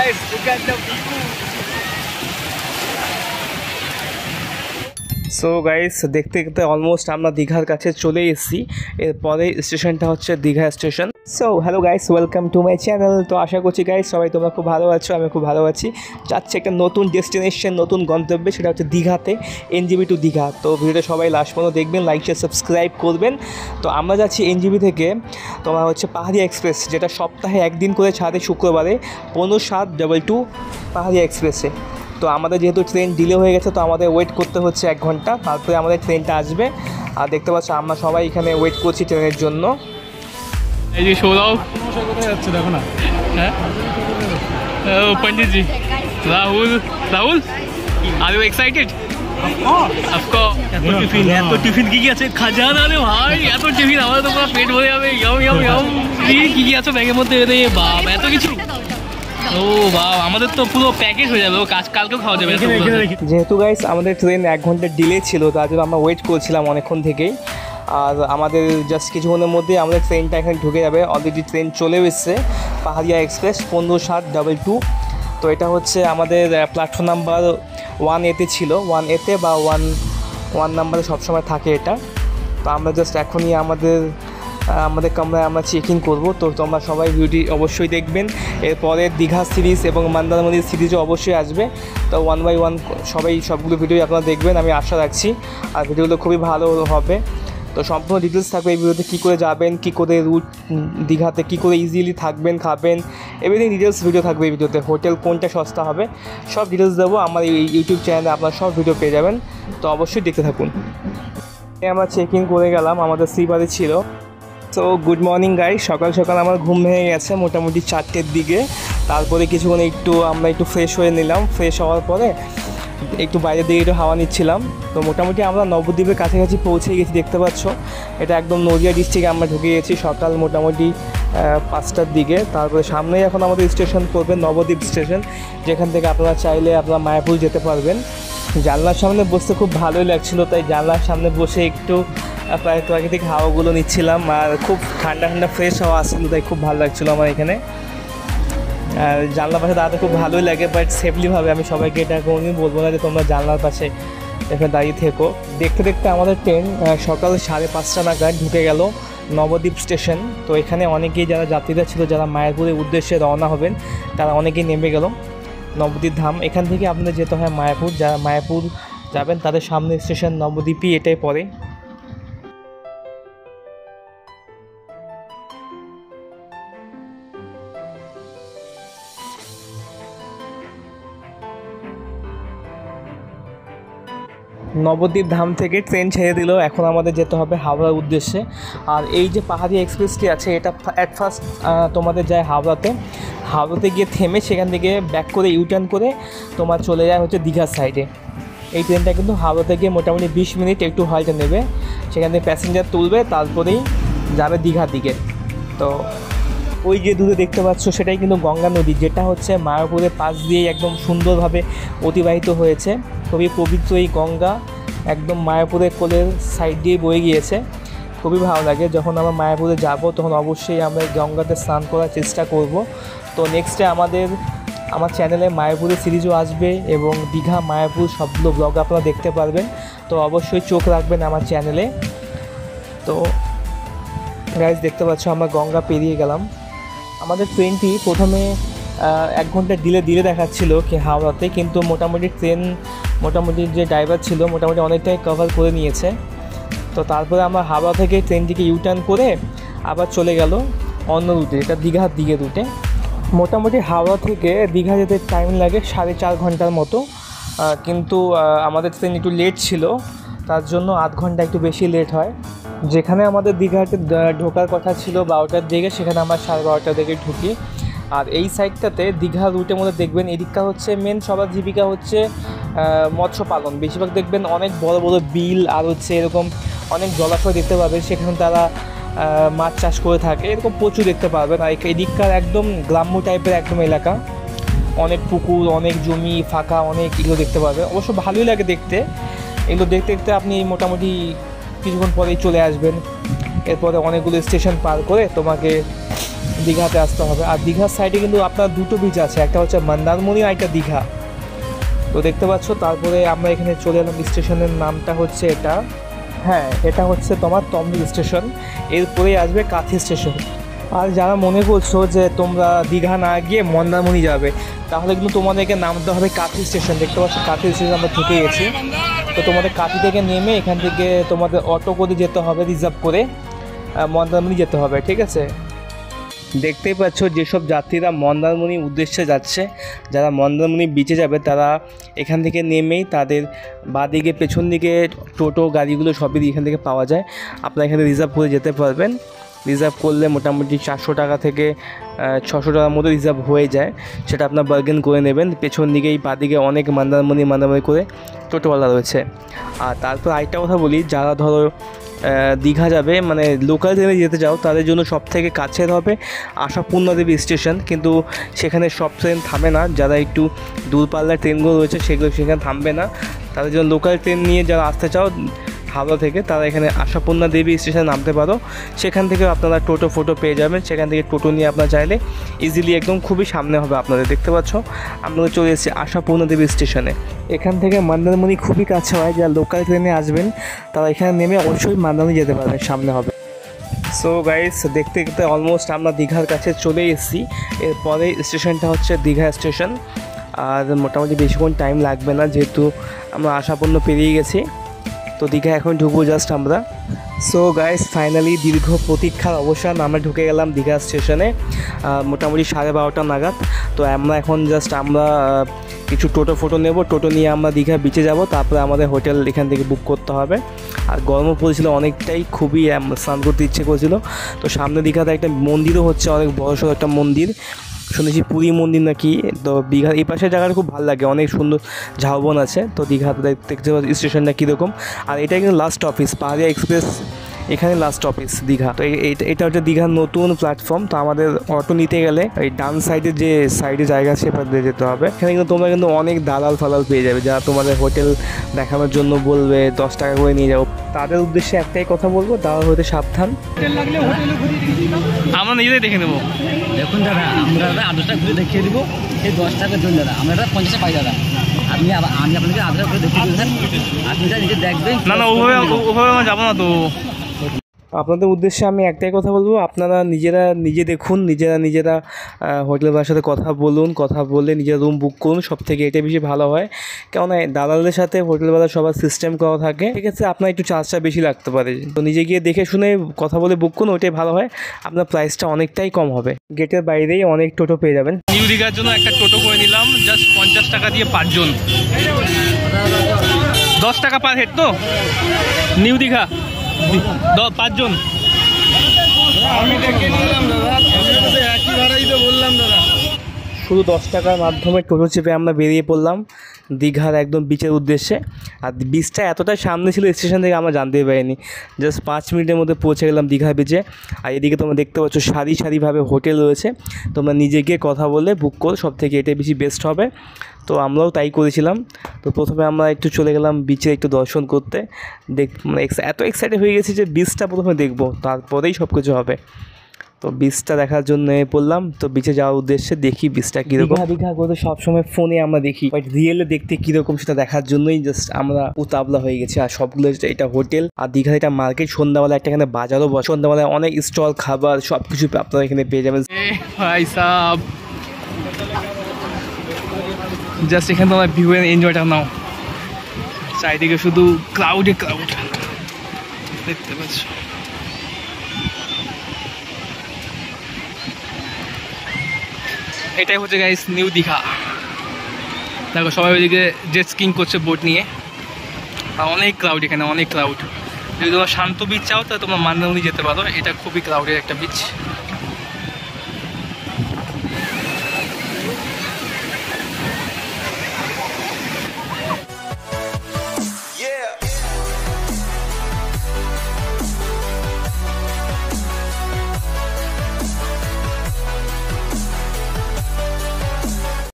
guys, look at the view. So guys দেখতে দেখতে almost আমরা দীঘার কাছে চলে এসেছি। এরপরে স্টেশনটা হচ্ছে Digha station. So hello guys, welcome to my channel. তো আশা করছি গাইস সবাই তোমরা খুব ভালো আছো, আমি খুব ভালো আছি। যাচ্ছে একটা নতুন ডেস্টিনেশন, নতুন গন্তব্যে, সেটা হচ্ছে দীঘাতে, এনজেবি টু দীঘা। তো ভিডিওটা সবাই লাস্ট পর্যন্ত দেখবেন, লাইক শেয়ার সাবস্ক্রাইব করবেন। তো আমরা যাচ্ছি এনজেবি থেকে তোমার হচ্ছে পাহাড়িয়া এক্সপ্রেস, যেটা সপ্তাহে একদিন করে ছাড়ে শুক্রবারে 15/7/2 পাহাড়িয়া এক্সপ্রেসে। তো আমাদের যেহেতু ট্রেন ডিলে হয়ে গেছে, তো আমাদের ওয়েট করতে হচ্ছে 1 ঘন্টা, তারপরে আমাদের ট্রেনটা আসবে। আর দেখতে পাচ্ছ আমরা সবাই এখানে ওয়েট করছি ট্রেনের জন্য। এই যে সৌরভ কোথায় যাচ্ছে দেখো না। হ্যাঁ ও Pandit ji, Rahul are you excited? Of course এত টিফিন কি কি আছে খাজানা রে ভাই, এত টিফিন আমাদের তো পুরো পেট ভরে যাবে। ইয়াম ইয়াম ইয়াম, কি কি আছে ব্যাগের মধ্যে? রে বাপ, এত কিছু! ও বাবা, আমাদের তো পুরো প্যাকেজ হয়ে যাবে, ও কালকেও খাওয়া যাবে। যেহেতু গাইস আমাদের ট্রেন 1 ঘন্টা ডিলে ছিল, তার জন্য আমরা ওয়েট করছিলাম অনেকক্ষণ থেকেই। আর আমাদের জাস্ট কিছুক্ষণের মধ্যে আমাদের ট্রেনটা এখানে ঢুকে যাবে। অলরেডি ট্রেন চলেও এসছে, পাহাড়িয়া এক্সপ্রেস 15/7/2। তো এটা হচ্ছে আমাদের প্ল্যাটফর্ম নাম্বার 1A-তে ছিল, 1A-তে বা 1 নাম্বারে সবসময় থাকে এটা। তো আমরা জাস্ট এখনই আমাদের কামরায় আমরা চেক ইন করবো। তো তোমরা সবাই ভিডিওটি অবশ্যই দেখবেন। এরপরে দীঘা সিরিজ এবং মন্দারমণি সিরিজও অবশ্যই আসবে। তো 1 বাই 1 সবাই সবগুলো ভিডিও আপনারা দেখবেন, আমি আশা রাখছি। আর ভিডিওগুলো খুবই ভালো হবে। তো সম্পূর্ণ ডিটেলস থাকবে এই ভিডিওতে, কী করে যাবেন, কী করে রুট দীঘাতে, কী করে ইজিলি থাকবেন, খাবেন, এভরিথিং ডিটেলস ভিডিও থাকবে এই ভিডিওতে। হোটেল কোনটা সস্তা হবে সব ডিটেলস দেবো আমার এই ইউটিউব চ্যানেলে, আপনারা সব ভিডিও পেয়ে যাবেন। তো অবশ্যই দেখতে থাকুন। আমরা চেক ইন করে গেলাম, আমাদের স্লিপারে ছিল। তো গুড মর্নিং গাইস, সকাল সকাল আমার ঘুম ভেঙে গেছে মোটামুটি 4টের দিকে। তারপরে কিছুক্ষণ আমরা একটু ফ্রেশ হয়ে নিলাম। ফ্রেশ হওয়ার পরে একটু বাইরের দিকে একটু হাওয়া নিচ্ছিলাম। তো মোটামুটি আমরা নবদ্বীপের কাছাকাছি পৌঁছে গেছি, দেখতে পাচ্ছ। এটা একদম নদিয়া ডিস্ট্রিক্টে আমরা ঢুকে গেছি সকাল মোটামুটি 5টার দিকে। তারপরে সামনেই এখন আমাদের স্টেশন পড়বে নবদ্বীপ স্টেশন, যেখান থেকে আপনারা চাইলে আপনারা মায়াপুর যেতে পারবেন। জানলার সামনে বসতে খুব ভালোই লাগছিলো, তাই জানলার সামনে বসে একটু প্রাকৃতিক হাওয়াগুলো নিচ্ছিলাম। আর খুব ঠান্ডা ঠান্ডা ফ্রেশ হাওয়া আসছিলো, তাই খুব ভালো লাগছিলো আমার এখানে। আর জানলার পাশে দাঁড়াতে খুব ভালোই লাগে, বাট সেফলিভাবে। আমি সবাইকে এটা কোনোদিন বলবো না যে তোমরা জানলার পাশে এখানে দাঁড়িয়ে থেকো। দেখতে দেখতে আমাদের ট্রেন সকাল 5:30 নাগাদ ঢুকে গেল নবদ্বীপ স্টেশন। তো এখানে অনেকেই যারা যাত্রীরা ছিল, যারা মায়াপুরের উদ্দেশ্যে রওনা হবেন, তারা অনেকেই নেমে গেল নবদ্বীপ ধাম। এখান থেকে আপনাদের যেতে হয় মায়াপুর। যারা মায়াপুর যাবেন তাদের সামনে স্টেশন নবদ্বীপই এটাই পড়ে। নবদ্বীপ ধাম থেকে ট্রেন ছেড়ে দিল, এখন আমাদের যেতে হবে হাওড়ার উদ্দেশ্যে। আর এই যে পাহাড়ি এক্সপ্রেসটি আছে, এটা অ্যাট ফার্স্ট তোমাদের যায় হাওড়াতে গিয়ে থেমে সেখান থেকে ব্যাক করে ইউটার্ন করে তোমার চলে যায় হচ্ছে দীঘার সাইডে। এই ট্রেনটা কিন্তু হাওড়াতে গিয়ে মোটামুটি 20 মিনিট একটু হল্টে নেবে, সেখান থেকে প্যাসেঞ্জার তুলবে, তারপরেই যাবে দীঘার দিকে। তো ওই যে দূরে দেখতে পাচ্ছ সেটাই কিন্তু গঙ্গা নদী, যেটা হচ্ছে মায়াপুরের পাশ দিয়েই একদম সুন্দরভাবে অতিবাহিত হয়েছে। খুবই পবিত্র এই গঙ্গা, একদম মায়াপুরের কোলের সাইড দিয়ে বয়ে গিয়েছে। খুবই ভালো লাগে। যখন আমরা মায়াপুরে যাব তখন অবশ্যই আমরা গঙ্গাতে স্নান করার চেষ্টা করব। তো নেক্সটে আমার চ্যানেলে মায়াপুরের সিরিজও আসবে এবং দীঘা মায়াপুর সবগুলো ব্লগ আপনারা দেখতে পারবেন। তো অবশ্যই চোখ রাখবেন আমার চ্যানেলে। তো গাইজ দেখতে পাচ্ছ আমরা গঙ্গা পেরিয়ে গেলাম। আমাদের ট্রেনটি প্রথমে 1 ঘন্টা ডিলে দেখাচ্ছিল কি হাওড়াতে, কিন্তু মোটামুটি যে ড্রাইভার ছিল মোটামুটি অনেকটাই কভার করে নিয়েছে। তো তারপরে আমরা হাওড়া থেকে ট্রেনটিকে ইউটার্ন করে আবার চলে গেল অন্য রুটে, এটা দীঘার দিকে রুটে। মোটামুটি হাওড়া থেকে দীঘা যেতে টাইম লাগে 4.5 ঘন্টার মতো, কিন্তু আমাদের ট্রেন একটু লেট ছিল, তার জন্য 8 ঘন্টা একটু বেশি লেট হয়। যেখানে আমাদের দীঘাতে ঢোকার কথা ছিল 12টার দিকে, সেখানে আমরা 12:30টার দিকে ঢুকি। আর এই সাইডটাতে দীঘা রুটের মধ্যে দেখবেন এদিকটা হচ্ছে মেন সবার জীবিকা হচ্ছে মৎস্য পালন। বেশিরভাগ দেখবেন অনেক বড় বড় বিল আর হচ্ছে এরকম অনেক জলাশয় দেখতে পাবেন, সেখানে তারা মাছ চাষ করে থাকে, এরকম প্রচুর দেখতে পাবেন। আর এদিককার একদম গ্রাম্য টাইপের একদম এলাকা, অনেক পুকুর, অনেক জমি ফাঁকা, অনেক এগুলো দেখতে পাবেন। অবশ্য ভালোই লাগে দেখতে। এগুলো দেখতে দেখতে আপনি মোটামুটি কিছুক্ষণ পরেই চলে আসবেন। এরপরে অনেকগুলো স্টেশন পার করে তোমাকে দীঘাতে আসতে হবে। আর দীঘার সাইডে কিন্তু আপনার দুটো বিচ আছে, একটা হচ্ছে মন্দারমণি আর একটা দীঘা। তো দেখতে পাচ্ছ, তারপরে আমরা এখানে চলে এলাম। স্টেশনের নামটা হচ্ছে এটা, হ্যাঁ এটা হচ্ছে তোমার তমলুক স্টেশন, এরপরেই আসবে কাঁথি স্টেশন। আর যারা মনে করছো যে তোমরা দীঘা না গিয়ে মন্দারমণি যাবে, তাহলে কিন্তু তোমাদেরকে নামতে হবে কাঁথি স্টেশন। দেখতে পাচ্ছ কাঁথি স্টেশন আমরা ঢুকে গেছি। তো তোমাদের কাঁথি থেকে নেমে এখান থেকে তোমাদের অটো করে যেতে হবে, রিজার্ভ করে মন্দারমণি যেতে হবে, ঠিক আছে। দেখতেই পাচ্ছ যেসব যাত্রীরা মন্দারমণির উদ্দেশ্যে যাচ্ছে, যারা মন্দারমণি বিচে যাবে, তারা এখান থেকে নেমেই তাদের বাঁদিকে পেছন দিকে টোটো গাড়িগুলো সবই এখান থেকে পাওয়া যায়। আপনারা এখানে রিজার্ভ করে যেতে পারবেন। রিজার্ভ করলে মোটামুটি 400 টাকা থেকে 600 টাকার মতো রিজার্ভ হয়ে যায়, সেটা আপনার বার্গেন করে নেবেন। পেছন দিকেই বাঁদিকে অনেক মন্দারমণি করে টোটোওয়ালা রয়েছে। আর তারপর আরেকটা কথা বলি, যারা ধরো দীঘা যাবে মানে লোকাল ট্রেনে যেতে চাও, তাদের জন্য সবথেকে কাছের হবে আশাপূর্ণা দেবী স্টেশন। কিন্তু সেখানে সব ট্রেন থামে না, যারা একটু দূরপাল্লার ট্রেনগুলো রয়েছে সেগুলো সেখানে থামবে না। তাদের জন্য লোকাল ট্রেন নিয়ে যারা আসতে চাও হাওড়া থেকে, তারা এখানে আশাপূর্ণা দেবী স্টেশনে নামতে পারো। সেখান থেকেও আপনারা টোটো পেয়ে যাবেন। সেখান থেকে টোটো নিয়ে আপনারা চাইলে ইজিলি একদম খুবই সামনে হবে আপনাদের। দেখতে পাচ্ছ আমরা চলে এসেছি আশাপূর্ণা দেবী স্টেশনে। এখান থেকে মন্দারমণি খুবই কাছে হয়, যারা লোকাল ট্রেনে আসবেন তারা এখানে নেমে অবশ্যই মন্দারমণি যেতে পারবেন, সামনে হবে। সো গাইস, দেখতে দেখতে অলমোস্ট আমরা দীঘার কাছে চলে এসেছি। এরপরে স্টেশনটা হচ্ছে দীঘা স্টেশন। আর মোটামুটি বেশিক্ষণ টাইম লাগবে না, যেহেতু আমরা আশাপূর্ণ পেরিয়ে গেছি। তো দীঘা এখন ঢুকবো জাস্ট আমরা। সো গাইস, ফাইনালি দীর্ঘ প্রতীক্ষার অবসান, আমরা ঢুকে গেলাম দীঘা স্টেশনে মোটামুটি 12:30 নাগাদ। তো আমরা এখন জাস্ট কিছু টোটো নেব, টোটো নিয়ে আমরা দীঘা বিচে যাব। তারপরে আমাদের হোটেল এখান থেকে বুক করতে হবে। আর গরমও পড়েছিল অনেকটাই, খুবই স্নান করতে ইচ্ছে করেছিল। তো সামনে দীঘাতে একটা মন্দিরও হচ্ছে, অনেক বড়সড় একটা মন্দির, শুনেছি পুরী মন্দির নাকি। তো দীঘার এই পাশের জায়গাটা খুব ভালো লাগে, অনেক সুন্দর ঝাউবন আছে। তো দীঘাতে দেখতে স্টেশনটা কীরকম। আর এটা কিন্তু লাস্ট অফিস, পাহাড়িয়া এক্সপ্রেস এখানে লাস্ট অফিস দীঘা। তো এটা হচ্ছে দীঘার নতুন প্ল্যাটফর্ম। তো আমাদের অটো নিতে গেলে এই ডান সাইডে যে জায়গা সেখানে দিয়ে যেতে হবে। এখানে কিন্তু তোমরা কিন্তু অনেক দালাল পেয়ে যাবে, যারা তোমাদের হোটেল দেখানোর জন্য বলবে 10 টাকা করে নিয়ে যাবো। তাদের উদ্দেশ্যে একটাই কথা বলবো, দালাল হতে সাবধান। আমরা নিজেরাই দেখে নেবো। দেখুন দাদা, আমরা 8 টাকা ঘুরে দেখিয়ে দিব, সেই 10 টাকা দেন দাদা, আমরা 50 পাই দাদা। আমি আপনাকে 8 টাকা করে দেখিয়ে দেবো স্যার, আপনি যা নিজে দেখবেন। না ওভাবে আমরা যাবো না। তো আপনাদের উদ্দেশ্যে আমি একটাই কথা বলবো, আপনারা নিজে দেখুন, নিজেরা হোটেলওয়ালার সাথে কথা বলুন, কথা বলে নিজের রুম বুক করুন। সব থেকে এটাই বেশি ভালো হয়, কেননা দালালদের সাথে হোটেলওয়ালা সবার সিস্টেম করা থাকে, ঠিক আছে। আপনার একটু চার্জটা বেশি লাগতে পারে, তো নিজে গিয়ে দেখে শুনে কথা বলে বুক করুন, ওইটাই ভালো হয়। আপনার প্রাইসটা অনেকটাই কম হবে। গেটের বাইরেই অনেক টোটো পেয়ে যাবেন। নিউ দীঘার জন্য একটা টোটো করে নিলাম, জাস্ট 50 টাকা দিয়ে 5 জন, 10 টাকা পার হেড। তো নিউ দীঘা 5 জন। আমি দেখে নিলাম দাদা, একই ভাড়াই তো বললাম দাদা। শুধু 10 টাকার মাধ্যমে টোটো চেপে আমরা বেরিয়ে পড়লাম দীঘার একদম বিচের উদ্দেশ্যে। আর বিচটা এতটাই সামনে ছিল স্টেশন থেকে, আমরা জানতেই পারিনি। জাস্ট 5 মিনিটের মধ্যে পৌঁছে গেলাম দীঘা বিচে। আর এদিকে তোমরা দেখতে পাচ্ছ সারিভাবে হোটেল রয়েছে, তোমরা নিজে গিয়ে কথা বলে বুক করো, সব থেকে এটাই বেশি বেস্ট হবে। তো আমরাও তাই করেছিলাম। তো প্রথমে আমরা একটু চলে গেলাম বিচে একটু দর্শন করতে। এত এক্সাইটেড হয়ে গেছি যে বিচটা প্রথমে দেখবো, তারপরেই সব কিছু হবে। তো বিচটা দেখার জন্য পড়লাম। তো বিচে যাওয়ার উদ্দেশ্যে দেখি বিচটা কীরকম। দীঘা করতে সবসময় ফোনে আমরা দেখি, বাট রিয়েলে দেখতে কীরকম সেটা দেখার জন্যই জাস্ট আমরা উতাবলা হয়ে গেছি। আর সবগুলো এটা হোটেল, আর দীঘার এটা মার্কেট। সন্ধ্যাবেলা একটা এখানে বাজারও বসে, সন্ধ্যাবেলায় অনেক স্টল, খাবার সব কিছু আপনারা এখানে পেয়ে যাবেন। ভাই সাব, জাস্ট এখানে তোমার ভিউ এন্ড এনজয়টা নাও। চারিদিকে শুধু ক্লাউড দেখতে পাচ্ছ। এটাই হচ্ছে গাইস নিউ দীঘা। দেখো সবাই ওইদিকে জেট স্কিং করছে বোট নিয়ে। আর অনেক ক্রাউড এখানে, অনেক ক্রাউড। যদি তোমরা শান্ত বিচ চাও তাহলে তোমরা মন্দারমণি যেতে পারো, এটা খুবই ক্রাউডের একটা বিচ।